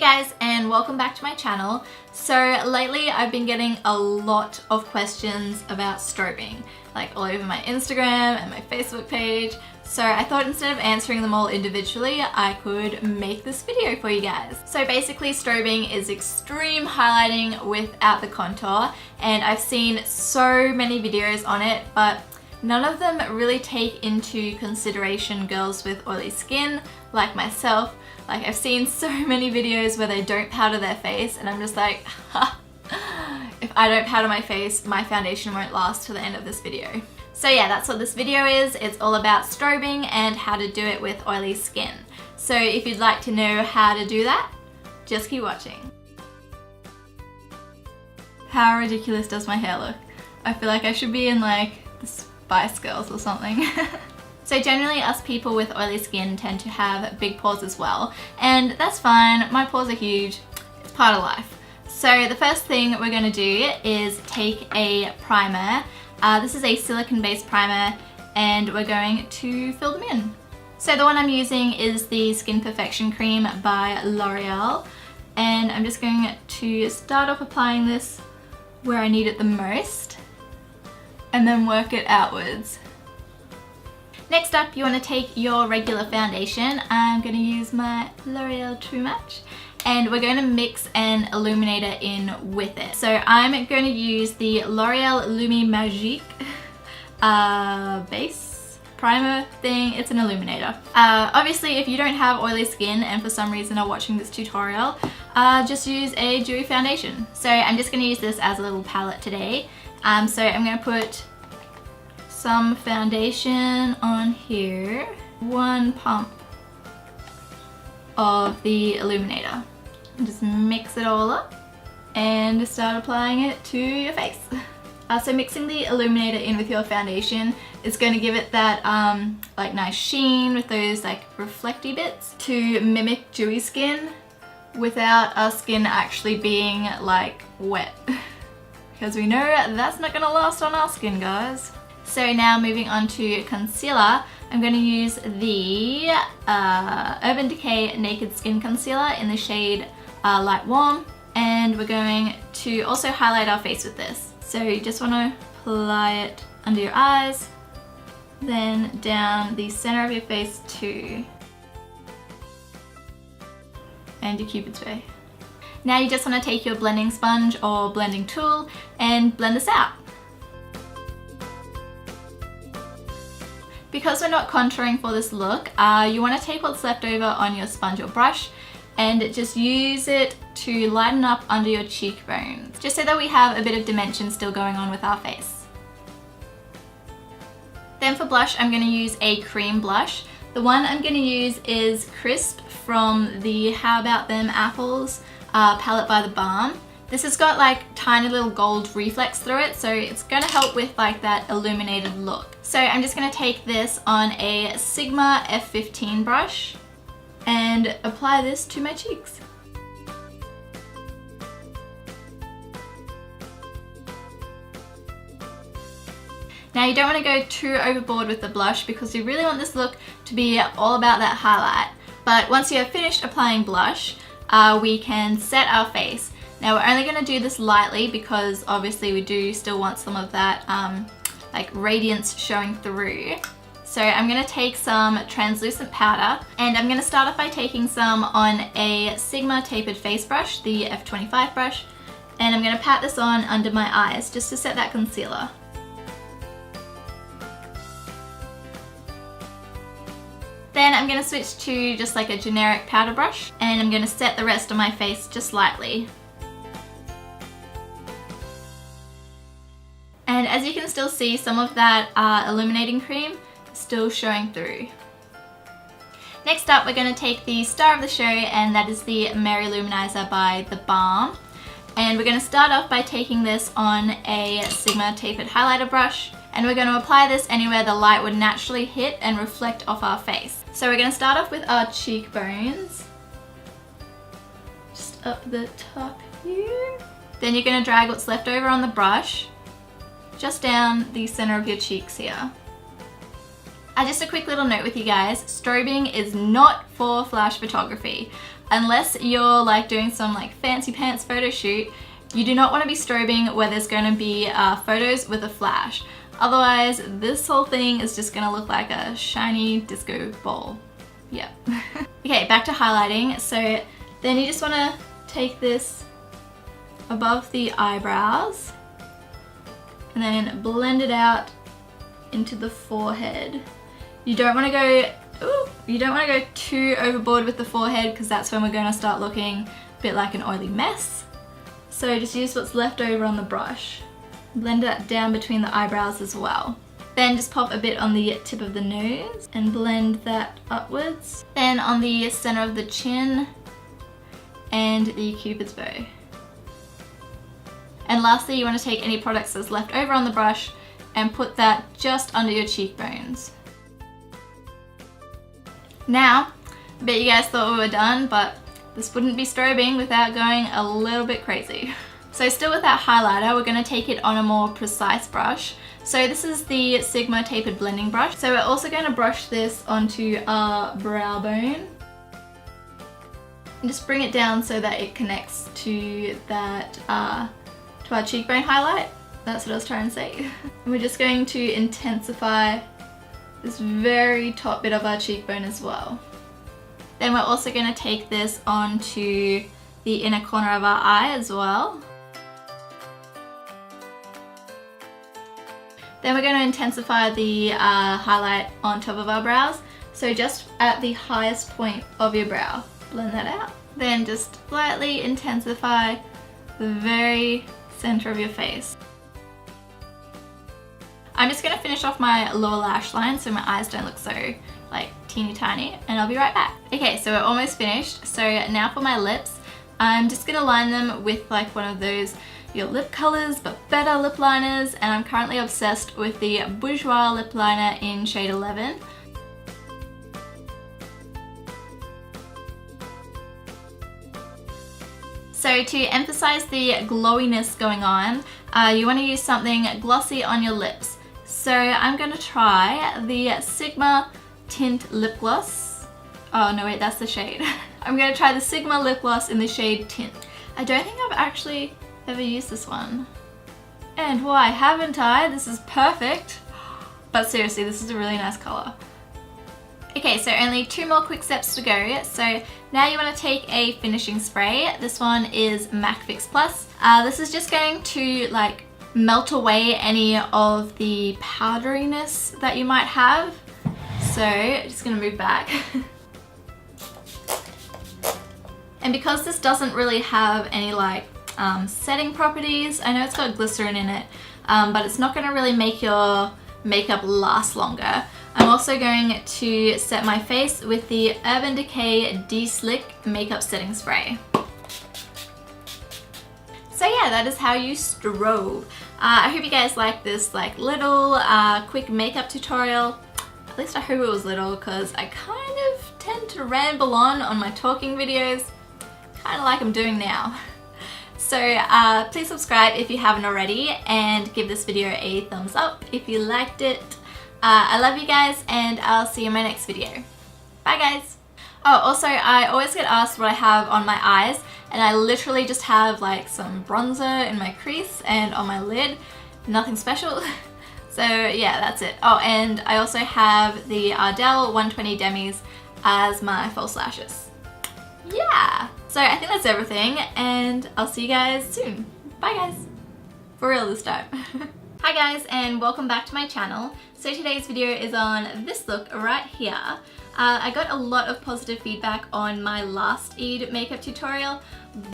guys, and welcome back to my channel. So lately I've been getting a lot of questions about strobing, like all over my Instagram and my Facebook page. So I thought instead of answering them all individually, I could make this video for you guys. So basically strobing is extreme highlighting without the contour, and I've seen so many videos on it, but none of them really take into consideration girls with oily skin like myself. Like, I've seen so many videos where they don't powder their face and I'm just like, if I don't powder my face, my foundation won't last to the end of this video. So yeah, that's what this video is. It's all about strobing and how to do it with oily skin. So if you'd like to know how to do that, just keep watching. How ridiculous does my hair look? I feel like I should be in like the Spice Girls or something. So generally us people with oily skin tend to have big pores as well, and that's fine. My pores are huge, it's part of life. So the first thing we're going to do is take a primer. This is a silicone based primer and we're going to fill them in. So the one I'm using is the Skin Perfection Cream by L'Oreal, and I'm just going to start off applying this where I need it the most and then work it outwards. Next up, you want to take your regular foundation. I'm going to use my L'Oreal True Match, and we're going to mix an illuminator in with it. So I'm going to use the L'Oreal Lumi Magique base primer thing. It's an illuminator. Obviously, if you don't have oily skin and for some reason are watching this tutorial, just use a dewy foundation. So I'm just going to use this as a little palette today. So I'm going to put some foundation on here, one pump of the illuminator, and just mix it all up and start applying it to your face. So mixing the illuminator in with your foundation is going to give it that like nice sheen with those like reflecty bits to mimic dewy skin without our skin actually being like wet, because we know that's not going to last on our skin, guys. So now moving on to concealer, I'm going to use the Urban Decay Naked Skin Concealer in the shade Light Warm, and we're going to also highlight our face with this. So you just want to apply it under your eyes, then down the center of your face too, and your Cupid's bow. Now you just want to take your blending sponge or blending tool and blend this out. Because we're not contouring for this look, you want to take what's left over on your sponge or brush and just use it to lighten up under your cheekbones, just so that we have a bit of dimension still going on with our face. Then for blush, I'm going to use a cream blush. The one I'm going to use is Crisp from the How About Them Apples palette by The Balm. This has got like tiny little gold reflex through it, so it's going to help with like that illuminated look. So I'm just going to take this on a Sigma F15 brush and apply this to my cheeks. Now you don't want to go too overboard with the blush because you really want this look to be all about that highlight. But once you have finished applying blush, we can set our face. Now we're only going to do this lightly because obviously we do still want some of that like radiance showing through. So I'm going to take some translucent powder, and I'm going to start off by taking some on a Sigma tapered face brush, the F25 brush, and I'm going to pat this on under my eyes just to set that concealer. Then I'm going to switch to just like a generic powder brush, and I'm going to set the rest of my face just lightly. And as you can still see, some of that illuminating cream is still showing through. Next up, we're going to take the star of the show, and that is the Mary Luminizer by The Balm. And we're going to start off by taking this on a Sigma tapered highlighter brush, and we're going to apply this anywhere the light would naturally hit and reflect off our face. So we're going to start off with our cheekbones, just up the top here. Then you're going to drag what's left over on the brush just down the center of your cheeks here. Just a quick little note with you guys, strobing is not for flash photography. unless you're like doing some like fancy pants photo shoot, you do not want to be strobing where there's going to be photos with a flash. Otherwise, this whole thing is just going to look like a shiny disco ball. Yep. Okay, back to highlighting. So then you just want to take this above the eyebrows and then blend it out into the forehead. You don't want to go too overboard with the forehead, because that's when we're going to start looking a bit like an oily mess. So just use what's left over on the brush. Blend it down between the eyebrows as well. Then just pop a bit on the tip of the nose and blend that upwards. Then on the center of the chin and the cupid's bow. And lastly, you want to take any products that's left over on the brush and put that just under your cheekbones. Now, I bet you guys thought we were done, but this wouldn't be strobing without going a little bit crazy. So still with our highlighter, we're going to take it on a more precise brush. So this is the Sigma tapered blending brush. So we're also going to brush this onto our brow bone. And just bring it down so that it connects to that, to our cheekbone highlight. That's what I was trying to say. And we're just going to intensify this very top bit of our cheekbone as well. Then we're also going to take this onto the inner corner of our eye as well. Then we're going to intensify the highlight on top of our brows. So just at the highest point of your brow, blend that out. Then just slightly intensify the very center of your face. I'm just going to finish off my lower lash line so my eyes don't look so like teeny tiny, and I'll be right back. Okay, so we're almost finished. So now for my lips, I'm just going to line them with like one of those your lip colors but better lip liners, and I'm currently obsessed with the Bourjois lip liner in shade 11. So to emphasize the glowiness going on, you want to use something glossy on your lips. So I'm going to try the Sigma Tint Lip Gloss. Oh no, wait, that's the shade. I'm going to try the Sigma Lip Gloss in the shade Tint. I don't think I've actually ever used this one. And why haven't I? This is perfect. But seriously, this is a really nice color. Okay, so only 2 more quick steps to go. So now you want to take a finishing spray. This one is MAC Fix Plus. This is just going to like melt away any of the powderiness that you might have. So just gonna move back. And because this doesn't really have any like setting properties, I know it's got glycerin in it, but it's not gonna really make your makeup last longer. I'm also going to set my face with the Urban Decay De-Slick Makeup Setting Spray. So yeah, that is how you strobe. I hope you guys like this like little quick makeup tutorial. At least I hope it was little, because I kind of tend to ramble on my talking videos, kind of like I'm doing now. So please subscribe if you haven't already, and give this video a thumbs up if you liked it. I love you guys, and I'll see you in my next video. Bye guys! Oh, also I always get asked what I have on my eyes, and I literally just have like some bronzer in my crease and on my lid. Nothing special. So yeah, that's it. Oh, and I also have the Ardell 120 Demis as my false lashes. Yeah! So I think that's everything, and I'll see you guys soon. Bye guys! For real this time. Hi guys, and welcome back to my channel. So today's video is on this look right here. I got a lot of positive feedback on my last Eid makeup tutorial,